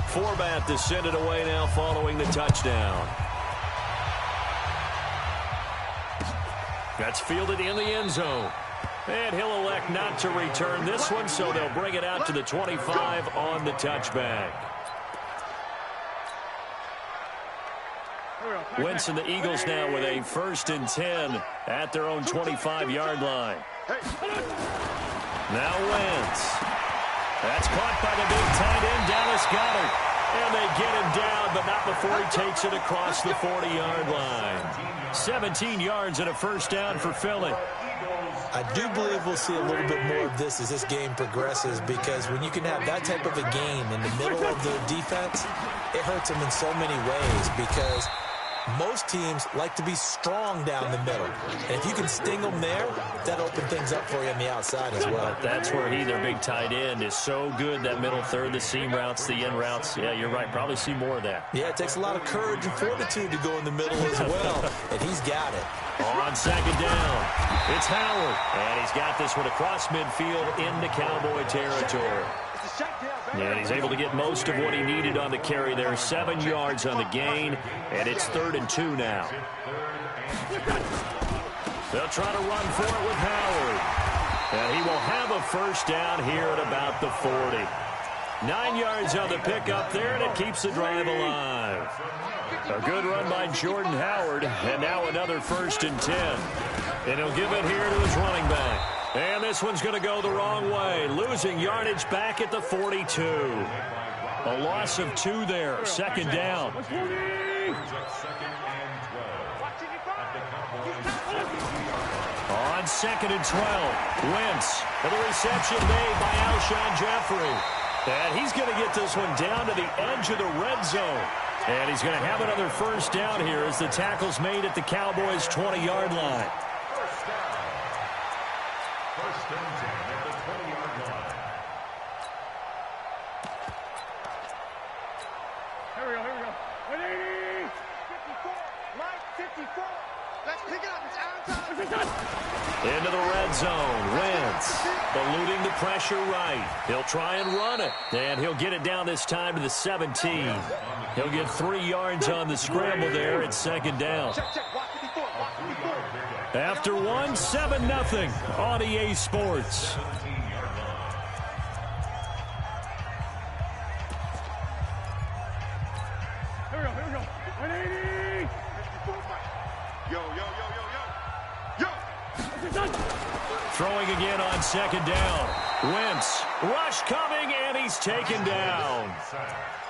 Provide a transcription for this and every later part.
Forbat to send it away now following the touchdown. That's fielded in the end zone. And he'll elect not to return this one, so they'll bring it out to the 25 on the touchback. Wentz and the Eagles now with a 1st and 10 at their own 25-yard line. Now Wentz. That's caught by the big tight end, Dallas Goedert. And they get him down, but not before he takes it across the 40-yard line. 17 yards and a 1st down for Philly. I do believe we'll see a little bit more of this as this game progresses, because when you can have that type of a game in the middle of the defense, it hurts them in so many ways, because most teams like to be strong down the middle. And if you can sting them there, that opens things up for you on the outside as well. That's where their big tight end, is so good, that middle third, the seam routes, the in routes. Yeah, you're right. Probably see more of that. Yeah, it takes a lot of courage and fortitude to go in the middle as well, and he's got it. On 2nd down, it's Howard. And he's got this one across midfield into Cowboy territory. And he's able to get most of what he needed on the carry there. 7 yards on the gain, and it's 3rd and 2 now. They'll try to run for it with Howard. And he will have a 1st down here at about the 40. 9 yards on the pickup there, and it keeps the drive alive. A good run by Jordan Howard, and now another 1st and 10. And he'll give it here to his running back. And this one's going to go the wrong way, losing yardage back at the 42. A loss of 2 there, 2nd down. On 2nd and 12, Wentz for the reception made by Alshon Jeffrey. And he's going to get this one down to the edge of the red zone. And he's going to have another 1st down here as the tackle's made at the Cowboys' 20-yard line. Into the red zone. Wentz eluding the pressure right. He'll try and run it. And he'll get it down this time to the 17. He'll get 3 yards on the scramble there at 2nd down. After 1, 7-0 on EA Sports. Throwing again on 2nd down. Wentz, rush coming, and he's taken down.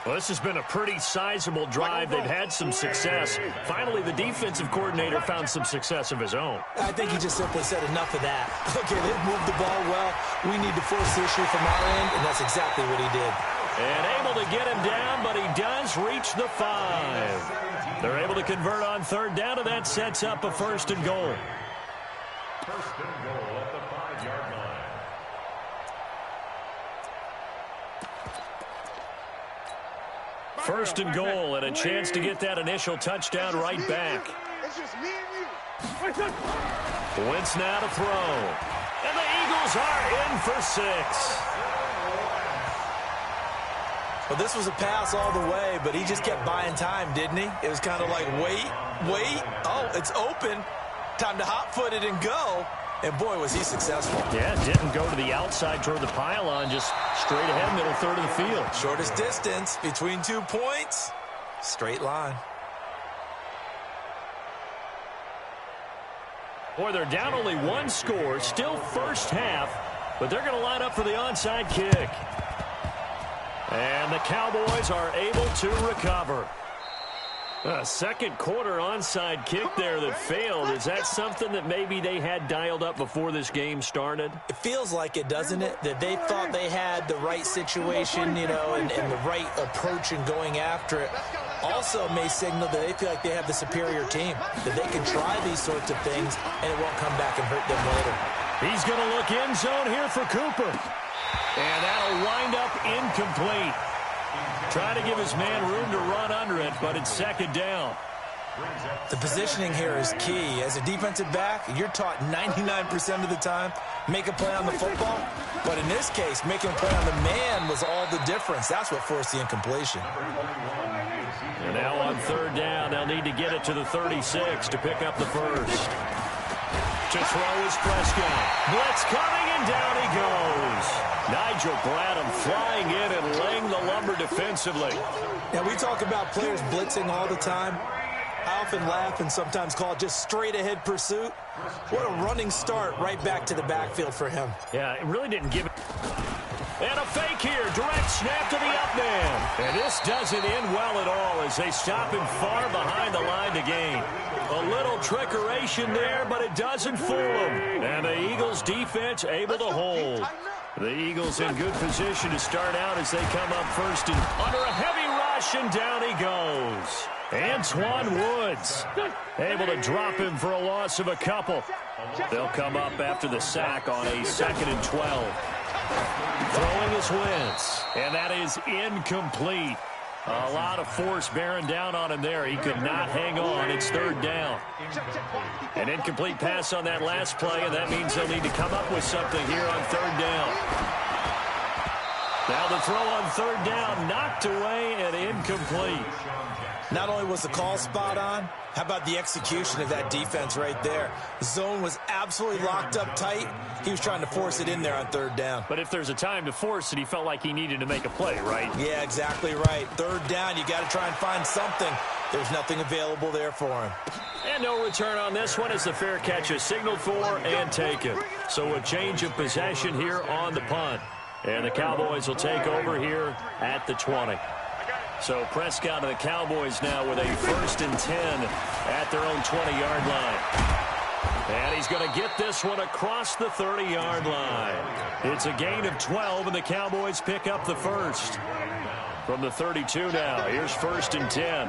Well, this has been a pretty sizable drive. They've had some success. Finally, the defensive coordinator found some success of his own. I think he just simply said enough of that. Okay, they've moved the ball well. We need to force the issue from our end, and that's exactly what he did. And able to get him down, but he does reach the 5. They're able to convert on 3rd down, and that sets up a 1st and goal. 1st and goal at the 5-yard line. First and goal, and a chance to get that initial touchdown right back. It's just me and you. Wentz now to throw. And the Eagles are in for 6. Well, this was a pass all the way, but he just kept buying time, didn't he? It was kind of like, wait. Oh, it's open. Time to hot-foot it and go. And, boy, was he successful. Yeah, didn't go to the outside toward the pylon, just straight ahead, middle third of the field. Shortest distance between 2 points. Straight line. Boy, they're down only 1 score, still first half, but they're going to line up for the onside kick. And the Cowboys are able to recover. A second quarter onside kick there that failed. Is that something that maybe they had dialed up before this game started? It feels like it, doesn't it? That they thought they had the right situation, you know, and the right approach in going after it. Also may signal that they feel like they have the superior team, that they can try these sorts of things and it won't come back and hurt them later. He's going to look end zone here for Cooper. And that'll wind up incomplete. Trying to give his man room to run under it, but it's 2nd down. The positioning here is key. As a defensive back, you're taught 99% of the time, make a play on the football. But in this case, making a play on the man was all the difference. That's what forced the incompletion. And now on third down, they'll need to get it to the 36 to pick up the first. To throw is Prescott. Blitz coming, and down he goes. Nigel Bradham flying in and laying the lumber defensively. Now, we talk about players blitzing all the time. I often laugh and sometimes call it just straight-ahead pursuit. What a running start right back to the backfield for him. Yeah, it really didn't give it. And a fake here. Direct snap to the up man. And this doesn't end well at all as they stop him far behind the line to gain. A little trickeration there, but it doesn't fool him. And the Eagles defense able to hold. The Eagles in good position to start out as they come up first and under a heavy rush, and down he goes. Antoine Woods able to drop him for a loss of a couple. They'll come up after the sack on a 2nd and 12. Throwing is Wentz, and that is incomplete. A lot of force bearing down on him there. He could not hang on. It's third down. An incomplete pass on that last play, and that means they'll need to come up with something here on third down. Now the throw on third down, knocked away and incomplete. Not only was the call spot on, how about the execution of that defense right there? The zone was absolutely locked up tight. He was trying to force it in there on third down. But if there's a time to force it, he felt like he needed to make a play, right? Yeah, exactly right. Third down, you got to try and find something. There's nothing available there for him. And no return on this one as the fair catch is signaled for and taken. So a change of possession here on the punt. And the Cowboys will take over here at the 20. So Prescott and the Cowboys now with a 1st and 10 at their own 20-yard line. And he's going to get this one across the 30-yard line. It's a gain of 12, and the Cowboys pick up the first. From the 32 now, here's 1st and 10.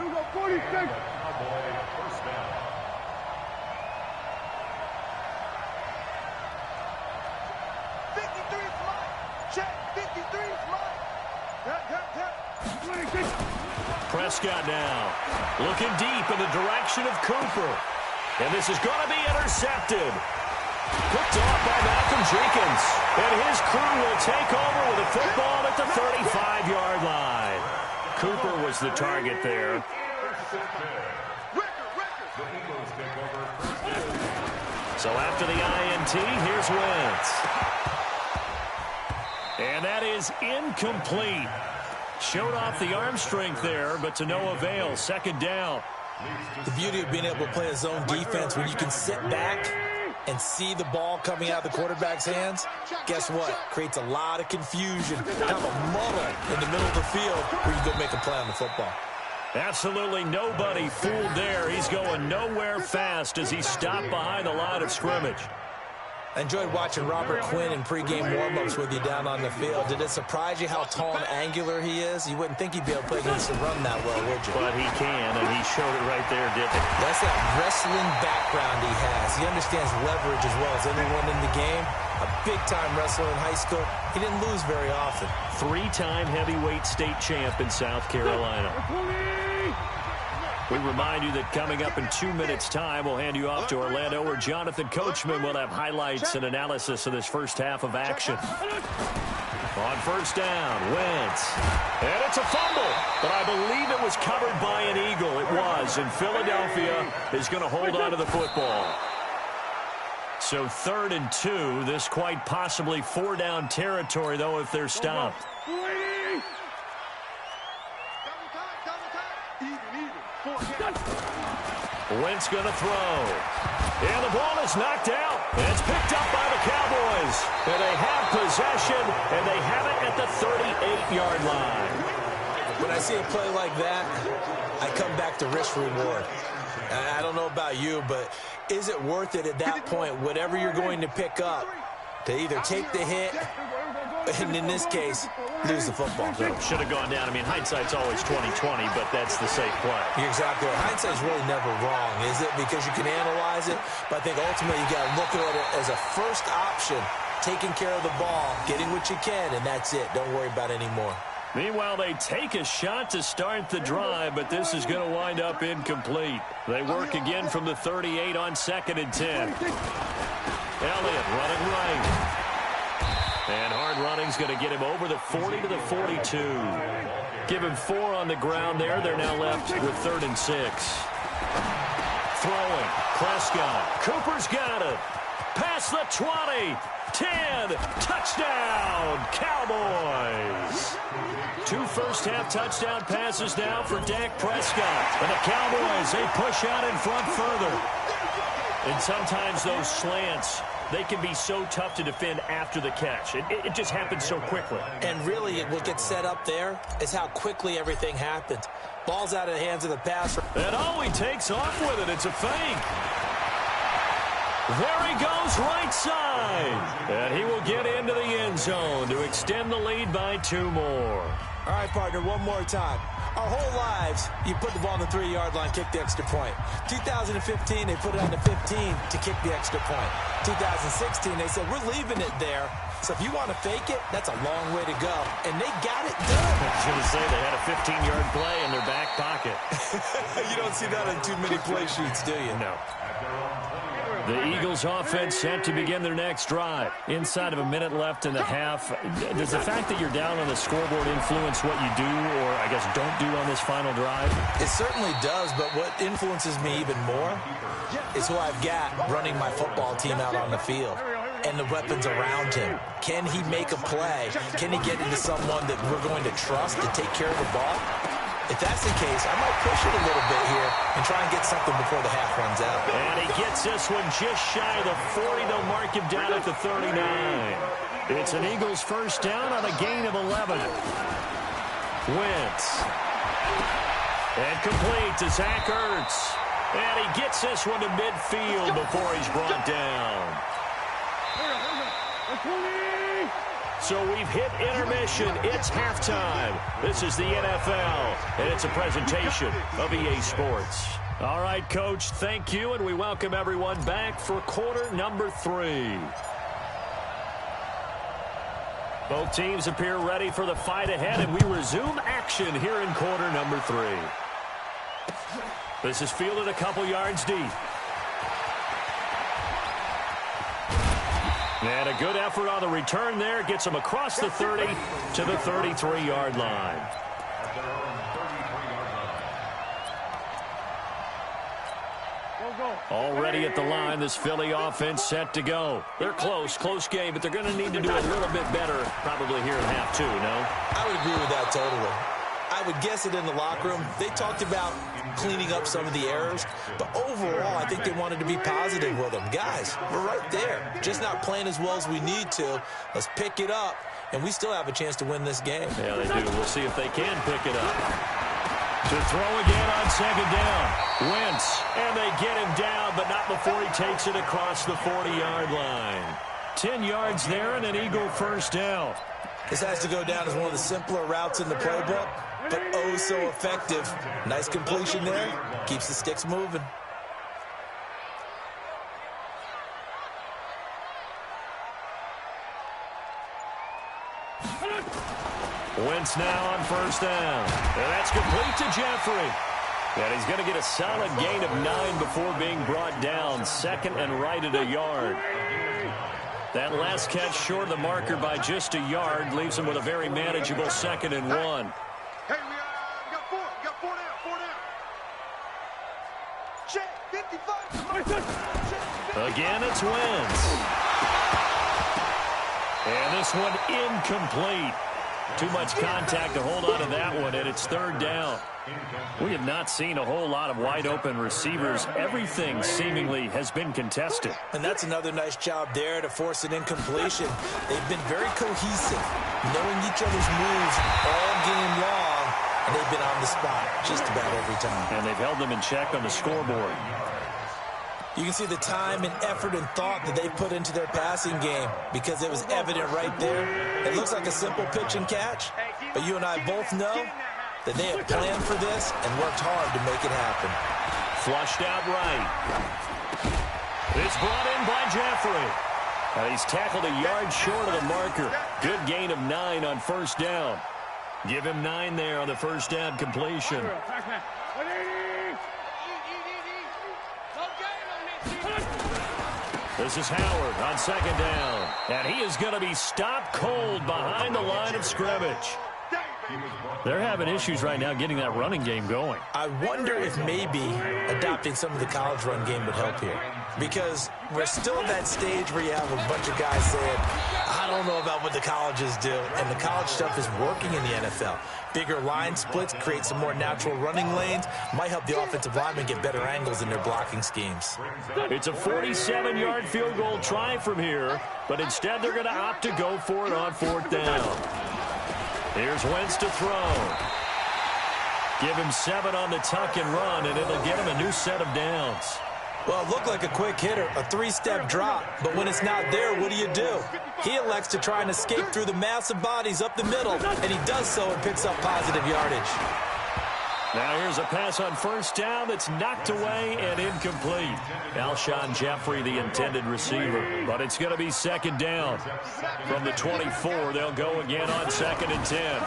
Prescott now looking deep in the direction of Cooper. And this is going to be intercepted. Picked off by Malcolm Jenkins. And his crew will take over with the football at the 35-yard line. Cooper was the target there. So after the INT, here's Wentz. And that is incomplete. Showed off the arm strength there, but to no avail. 2nd down. The beauty of being able to play a zone defense when you can sit back and see the ball coming out of the quarterback's hands, guess what? Creates a lot of confusion. Kind of a muddle in the middle of the field where you go make a play on the football. Absolutely nobody fooled there. He's going nowhere fast as he stopped behind the line of scrimmage. I enjoyed watching Robert Quinn in pregame warm-ups with you down on the field. Did it surprise you how tall and angular he is? You wouldn't think he'd be able to play against the run that well, would you? But he can, and he showed it right there, didn't he? That's that wrestling background he has. He understands leverage as well as anyone in the game. A big-time wrestler in high school. He didn't lose very often. 3-time heavyweight state champ in South Carolina. We remind you that coming up in 2 minutes' time, we'll hand you off to Orlando, where Jonathan Coachman will have highlights and analysis of this first half of action. On 1st down, Wentz. And it's a fumble, but I believe it was covered by an Eagle. It was, and Philadelphia is going to hold on to the football. So 3rd and 2, this quite possibly 4-down territory, though, if they're stopped. Wentz going to throw. And the ball is knocked out. And it's picked up by the Cowboys. And they have possession, and they have it at the 38-yard line. When I see a play like that, I come back to risk-reward. I don't know about you, but is it worth it at that point, whatever you're going to pick up, to either take the hit, and in this case, lose the football? So should have gone down. I mean, hindsight's always 20/20, but that's the safe play. You're exactly right. Hindsight's really never wrong, is it? Because you can analyze it, but I think ultimately you got to look at it as a first option, taking care of the ball, getting what you can, and that's it. Don't worry about any more. Meanwhile, they take a shot to start the drive, but this is going to wind up incomplete. They work again from the 38 on 2nd and 10. Elliott running right. And hard running's going to get him over the 40 to the 42. Give him 4 on the ground there. They're now left with 3rd and 6. Throwing. Prescott. Cooper's got it. Past the 20. 10. Touchdown. Cowboys. 2 first-half touchdown passes now for Dak Prescott. And the Cowboys, they push out in front further. And sometimes those slants, they can be so tough to defend after the catch. It just happens so quickly. And really, what gets set up there is how quickly everything happens. Ball's out of the hands of the passer. And oh, he takes off with it. It's a fake. There he goes, right side. And he will get into the end zone to extend the lead by 2 more. All right, partner, one more time. Our whole lives, you put the ball on the 3-yard line, kick the extra point. 2015, they put it on the 15 to kick the extra point. 2016, they said, we're leaving it there. So if you want to fake it, that's a long way to go. And they got it done. I was going to say they had a 15-yard play in their back pocket. You don't see that on too many play sheets, do you? No. The Eagles offense set to begin their next drive. Inside of a minute left in the half. Does the fact that you're down on the scoreboard influence what you do or, I guess, don't do on this final drive? It certainly does, but what influences me even more is who I've got running my football team out on the field and the weapons around him. Can he make a play? Can he get into someone that we're going to trust to take care of the ball? If that's the case, I might push it a little bit here and try and get something before the half runs out. And he gets this one just shy of the 40. They'll mark him down at the 39. It's an Eagles first down on a gain of 11. Wentz. And complete to Zach Ertz. And he gets this one to midfield before he's brought down. So we've hit intermission. It's halftime. This is the NFL, and it's a presentation of EA Sports. All right, Coach, thank you, and we welcome everyone back for quarter number 3. Both teams appear ready for the fight ahead, and we resume action here in quarter number 3. This is fielded a couple yards deep. And a good effort on the return there. Gets him across the 30 to the 33-yard line. Already at the line, this Philly offense set to go. They're close game, but they're going to need to do a little bit better probably here in half 2, no? I would agree with that totally. I would guess it in the locker room. They talked about cleaning up some of the errors, but overall, I think they wanted to be positive with them. Guys, we're right there. Just not playing as well as we need to. Let's pick it up, and we still have a chance to win this game. Yeah, they do. We'll see if they can pick it up. To throw again on second down. Wentz, and they get him down, but not before he takes it across the 40-yard line. 10 yards there and an Eagle first down. This has to go down as one of the simpler routes in the playbook, but oh so effective. Nice completion there. Keeps the sticks moving. Wentz now on first down. And that's complete to Jeffrey. And he's going to get a solid gain of 9 before being brought down. 2nd and right at a yard. That last catch short of the marker by just a yard leaves him with a very manageable 2nd and 1. Hey, we got 4. We got 4 down. 4 down. Check. 55. Again, it's Wentz. And this one incomplete. Too much contact to hold on to that one, and it's 3rd down. We have not seen a whole lot of wide-open receivers. Everything seemingly has been contested. And that's another nice job there to force an incompletion. They've been very cohesive, knowing each other's moves all game long, and they've been on the spot just about every time. And they've held them in check on the scoreboard. You can see the time and effort and thought that they put into their passing game because it was evident right there. It looks like a simple pitch and catch, but you and I both know that they have planned for this and worked hard to make it happen. Flushed out right. It's brought in by Jeffrey. He's tackled a yard short of the marker. Good gain of 9 on first down. Give him 9 there on the first down completion. This is Howard on second down. And he is going to be stopped cold behind the line of scrimmage. They're having issues right now getting that running game going. I wonder if maybe adopting some of the college run game would help here. Because we're still at that stage where you have a bunch of guys saying, I don't know about what the colleges do. And the college stuff is working in the NFL. Bigger line splits create some more natural running lanes. Might help the offensive linemen get better angles in their blocking schemes. It's a 47-yard field goal try from here. But instead they're going to opt to go for it on fourth down. Here's Wentz to throw. Give him 7 on the tuck and run, and it'll get him a new set of downs. Well, it looked like a quick hitter, a 3-step drop. But when it's not there, what do? He elects to try and escape through the massive bodies up the middle, and he does so and picks up positive yardage. Now here's a pass on first down that's knocked away and incomplete. Alshon Jeffrey, the intended receiver. But it's going to be second down. From the 24, they'll go again on 2nd and 10.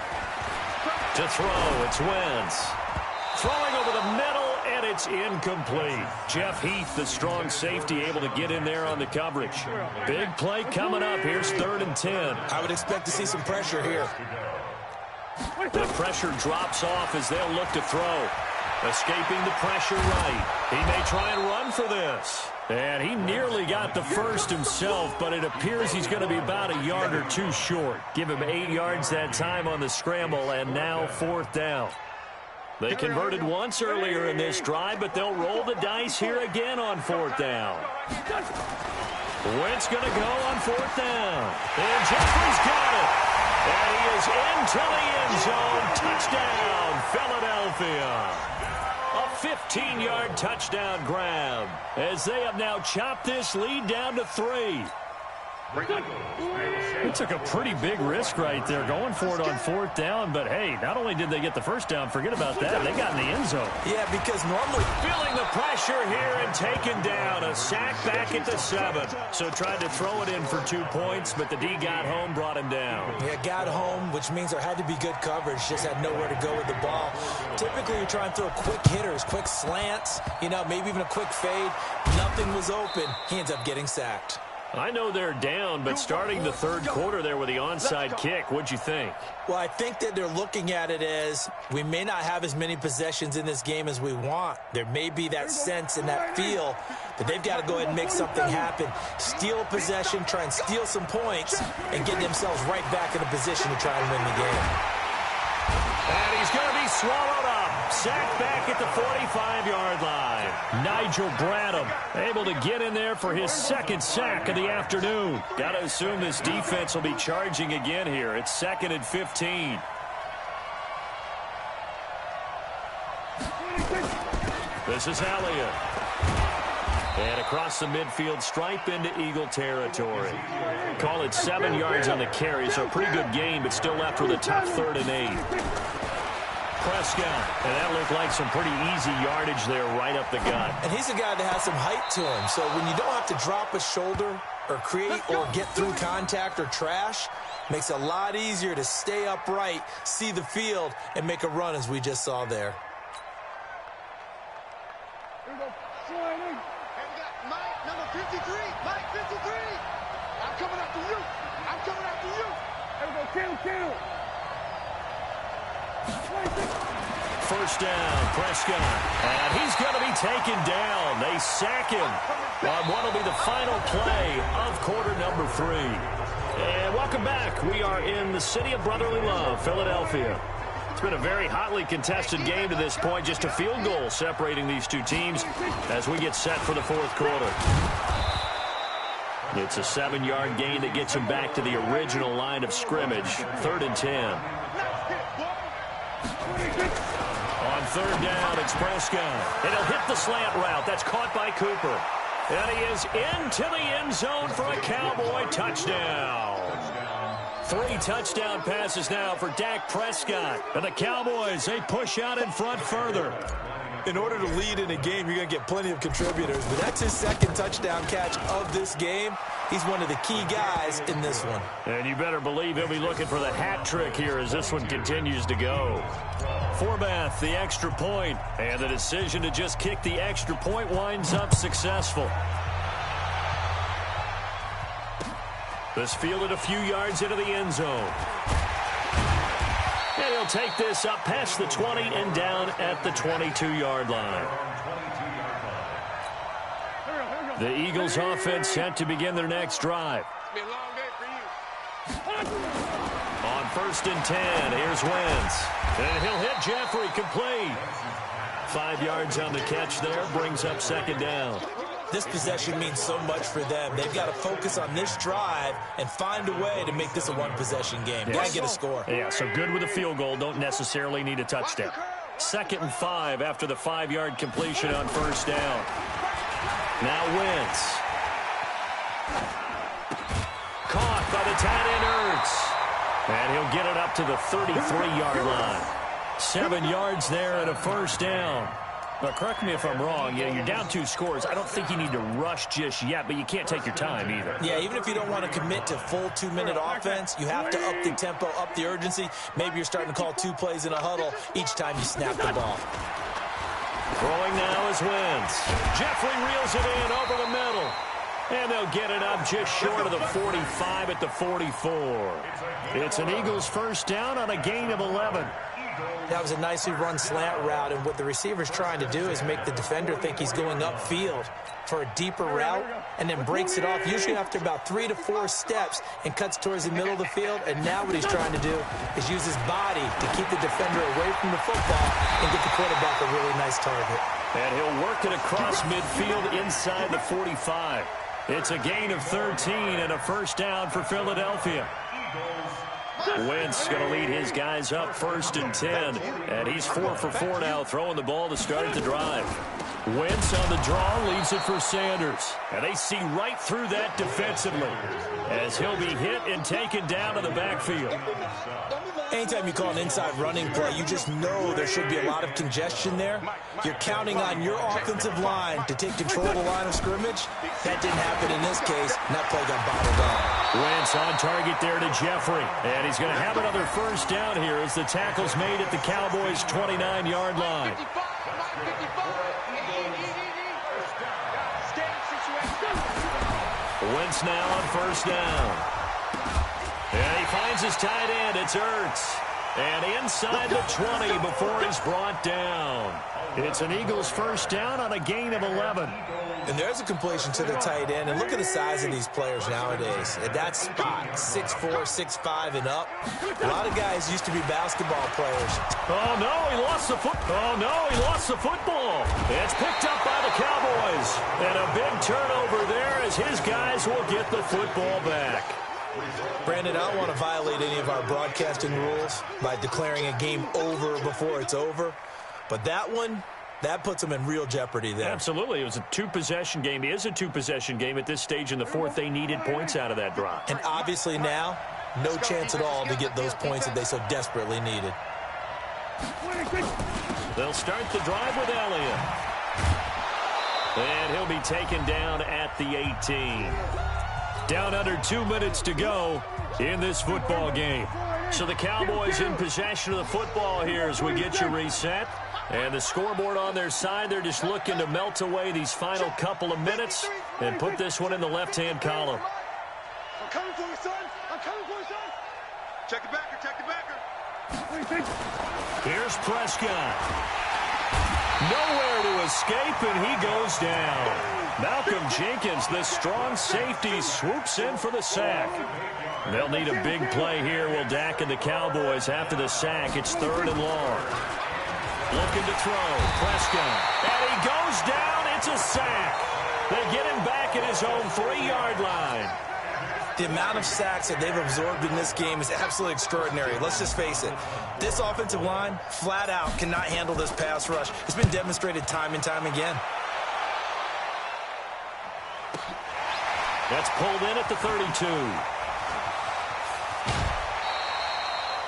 To throw, it's Wentz. Throwing over the middle, and it's incomplete. Jeff Heath, the strong safety, able to get in there on the coverage. Big play coming up. Here's 3rd and 10. I would expect to see some pressure here. The pressure drops off as they'll look to throw. Escaping the pressure right. He may try and run for this. And he nearly got the first himself, but it appears he's going to be about a yard or 2 short. Give him 8 yards that time on the scramble, and now 4th down. They converted once earlier in this drive, but they'll roll the dice here again on 4th down. Wentz going to go on 4th down. And Jeffrey's got it. And he is into the end zone. Touchdown, Philadelphia. A 15-yard touchdown grab as they have now chopped this lead down to 3. They took a pretty big risk right there going for it on 4th down, but hey, not only did they get the first down, forget about that, they got in the end zone. Yeah, because normally feeling the pressure here and taken down. A sack back at the 7. So tried to throw it in for 2 points, but the D got home, brought him down. Yeah, got home, which means there had to be good coverage, just had nowhere to go with the ball. Typically, you try and throw quick hitters, quick slants, maybe even a quick fade. Nothing was open. He ends up getting sacked. I know they're down, but starting the 3rd quarter there with the onside kick, what'd you think? Well, I think that they're looking at it as we may not have as many possessions in this game as we want. There may be that sense and that feel that they've got to go ahead and make something happen. Steal a possession, try and steal some points, and get themselves right back in a position to try and win the game. And he's going to be swallowed up. Sacked back at the 45-yard line. Nigel Bradham able to get in there for his 2nd sack of the afternoon. Got to assume this defense will be charging again here. It's 2nd and 15. This is Elliott. And across the midfield stripe into Eagle territory. Call it 7 yards on the carry, so a pretty good game, but still left with a tough 3rd and 8. Prescott, and that looked like some pretty easy yardage there right up the gut. And he's a guy that has some height to him, so when you don't have to drop a shoulder or create or get through contact or trash, makes it a lot easier to stay upright, see the field, and make a run as we just saw there. Here we go. And we got Mike, number 53. Mike, 53. I'm coming after you. I'm coming after you. Here we go. Kill. First down, Prescott. And he's going to be taken down. They sack him on what will be the final play of quarter number 3. And welcome back. We are in the city of brotherly love, Philadelphia. It's been a very hotly contested game to this point. Just a field goal separating these two teams as we get set for the 4th quarter. It's a 7-yard gain that gets him back to the original line of scrimmage. 3rd and 10. On 3rd down, it's Prescott. And he'll hit the slant route. That's caught by Cooper. And he is into the end zone for a Cowboy touchdown. 3 touchdown passes now for Dak Prescott. And the Cowboys, they push out in front further. In order to lead in a game, you're going to get plenty of contributors. But that's his 2nd touchdown catch of this game. He's one of the key guys in this one. And you better believe he'll be looking for the hat trick here as this one continues to go. Forbath, the extra point, and the decision to just kick the extra point winds up successful. This fielded a few yards into the end zone. And he'll take this up past the 20 and down at the 22-yard line. The Eagles offense set to begin their next drive. On 1st and 10, here's Wentz. And he'll hit Jeffrey, complete. 5 yards on the catch there, brings up 2nd down. This possession means so much for them. They've got to focus on this drive and find a way to make this a one-possession game. Got to get a score. Yeah, so good with a field goal. Don't necessarily need a touchdown. 2nd and 5 after the 5-yard completion on 1st down. Now Wentz. Caught by the tight end Ertz. And he'll get it up to the 33-yard line. 7 yards there and a 1st down. But correct me if I'm wrong, you're down 2 scores. I don't think you need to rush just yet, but you can't take your time either. Yeah, even if you don't want to commit to full 2-minute offense, you have to up the tempo, up the urgency. Maybe you're starting to call 2 plays in a huddle each time you snap the ball. Throwing now is Wentz. Jeffrey reels it in over the middle. And they'll get it up just short of the 45 at the 44. It's an Eagles 1st down on a gain of 11. That was a nicely run slant route, and what the receiver's trying to do is make the defender think he's going upfield for a deeper route, and then breaks it off, usually after about 3 to 4 steps, and cuts towards the middle of the field. And now what he's trying to do is use his body to keep the defender away from the football and get the quarterback a really nice target. And he'll work it across midfield inside the 45. It's a gain of 13 and a 1st down for Philadelphia. Wentz going to lead his guys up 1st and 10. And he's 4 for 4 now, throwing the ball to start the drive. Wentz on the draw, leaves it for Sanders. And they see right through that defensively as he'll be hit and taken down to the backfield. Anytime you call an inside running play, you just know there should be a lot of congestion there. You're counting on your offensive line to take control of the line of scrimmage. That didn't happen in this case, and that play got bottled up. Wentz on target there to Jeffrey. And he's going to have another 1st down here as the tackle's made at the Cowboys' 29-yard line. Wentz now on 1st down. And he finds his tight end. It's Ertz. And inside the 20 before he's brought down. It's an Eagles 1st down on a gain of 11. And there's a completion to the tight end. And look at the size of these players nowadays. At that spot, 6'4", 6'5", and up. A lot of guys used to be basketball players. Oh, no, he lost the football. It's picked up by the Cowboys. And a big turnover there as his guys will get the football back. Brandon, I don't want to violate any of our broadcasting rules by declaring a game over before it's over. But that one, that puts them in real jeopardy there. Absolutely. It was a 2-possession game. It is a 2-possession game at this stage in the 4th. They needed points out of that drive. And obviously now, no chance at all to get those points that they so desperately needed. They'll start the drive with Elliott. And he'll be taken down at the 18. Down under 2 minutes to go in this football game. So the Cowboys in possession of the football here as we get you reset. And the scoreboard on their side, they're just looking to melt away these final couple of minutes and put this one in the left-hand column. I'm coming for you, son. I'm coming for you, son. Check the backer, check the backer. What do you think? Here's Prescott. Nowhere to escape, and he goes down. Malcolm Jenkins, the strong safety, swoops in for the sack. They'll need a big play here, will Dak and the Cowboys after the sack. It's 3rd and long. Looking to throw. Prescott. And he goes down. It's a sack. They get him back at his own 3-yard line. The amount of sacks that they've absorbed in this game is absolutely extraordinary. Let's just face it. This offensive line, flat out, cannot handle this pass rush. It's been demonstrated time and time again. That's pulled in at the 32.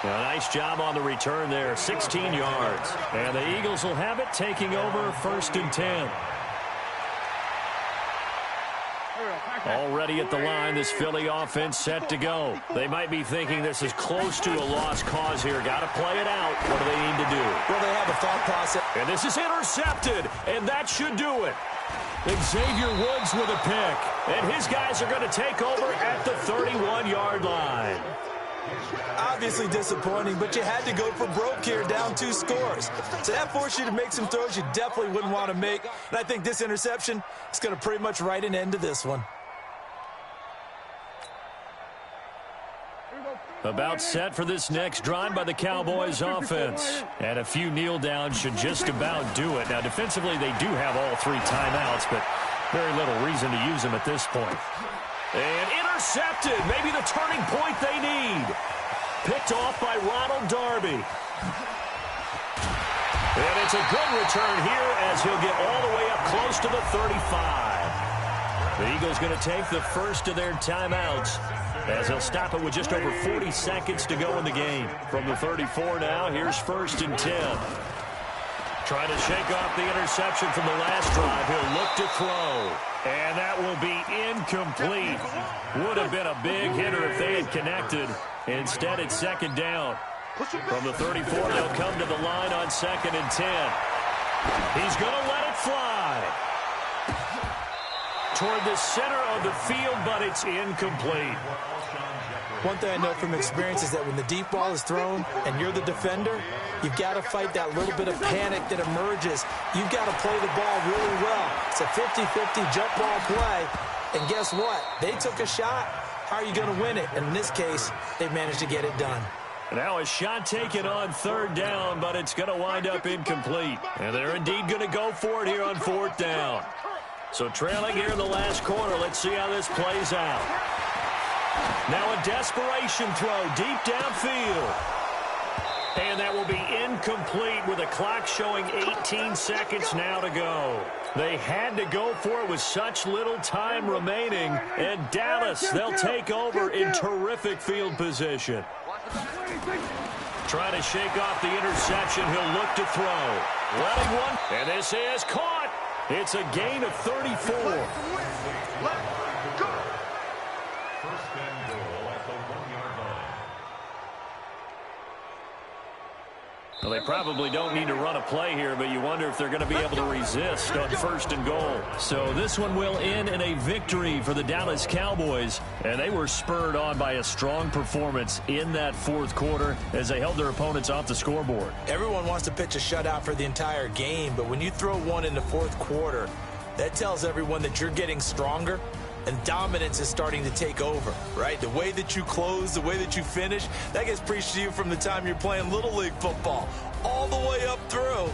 A nice job on the return there, 16 yards. And the Eagles will have it, taking over 1st and 10. Already at the line, this Philly offense set to go. They might be thinking this is close to a lost cause here. Got to play it out. What do they need to do? Well, they have a thought process. And this is intercepted, and that should do it. Xavier Woods with a pick, and his guys are going to take over at the 31-yard line. Obviously disappointing, but you had to go for broke here, down 2 scores. So that forced you to make some throws you definitely wouldn't want to make. And I think this interception is going to pretty much write an end to this one. About set for this next drive by the Cowboys offense. And a few kneel downs should just about do it. Now, defensively, they do have all 3 timeouts, but very little reason to use them at this point. And intercepted. Maybe the turning point they need. Picked off by Ronald Darby. And it's a good return here as he'll get all the way up close to the 35. The Eagles going to take the first of their timeouts as he'll stop it with just over 40 seconds to go in the game. From the 34 now, here's 1st and 10. Trying to shake off the interception from the last drive. He'll look to throw. And that will be incomplete. Would have been a big hitter if they had connected. Instead, it's 2nd down. From the 34, they'll come to the line on 2nd and 10. He's going to let it fly. Toward the center of the field, but it's incomplete. One thing I know from experience is that when the deep ball is thrown and you're the defender, you've got to fight that little bit of panic that emerges. You've got to play the ball really well. It's a 50-50 jump ball play. And guess what? They took a shot. How are you going to win it? And in this case, they managed to get it done. Now a shot taken on 3rd down, but it's going to wind up incomplete. And they're indeed going to go for it here on 4th down. So trailing here in the last quarter. Let's see how this plays out. Now a desperation throw deep downfield. And that will be incomplete with the clock showing 18 seconds now to go. They had to go for it with such little time remaining. And Dallas, they'll take over in terrific field position. Trying to shake off the interception. He'll look to throw. Letting one. And this is caught. It's a gain of 34. Well, they probably don't need to run a play here, but you wonder if they're going to be able to resist on 1st and goal. So this one will end in a victory for the Dallas Cowboys, and they were spurred on by a strong performance in that 4th quarter as they held their opponents off the scoreboard. Everyone wants to pitch a shutout for the entire game, but when you throw one in the 4th quarter, that tells everyone that you're getting stronger and dominance is starting to take over, right? The way that you close, the way that you finish, that gets preached to you from the time you're playing Little League football all the way up through.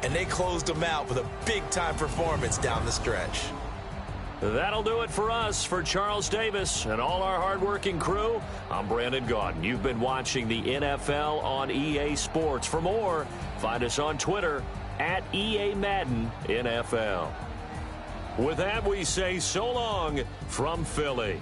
And they closed them out with a big-time performance down the stretch. That'll do it for us. For Charles Davis and all our hardworking crew, I'm Brandon Gaudin. You've been watching the NFL on EA Sports. For more, find us on Twitter at EA Madden NFL. With that, we say so long from Philly.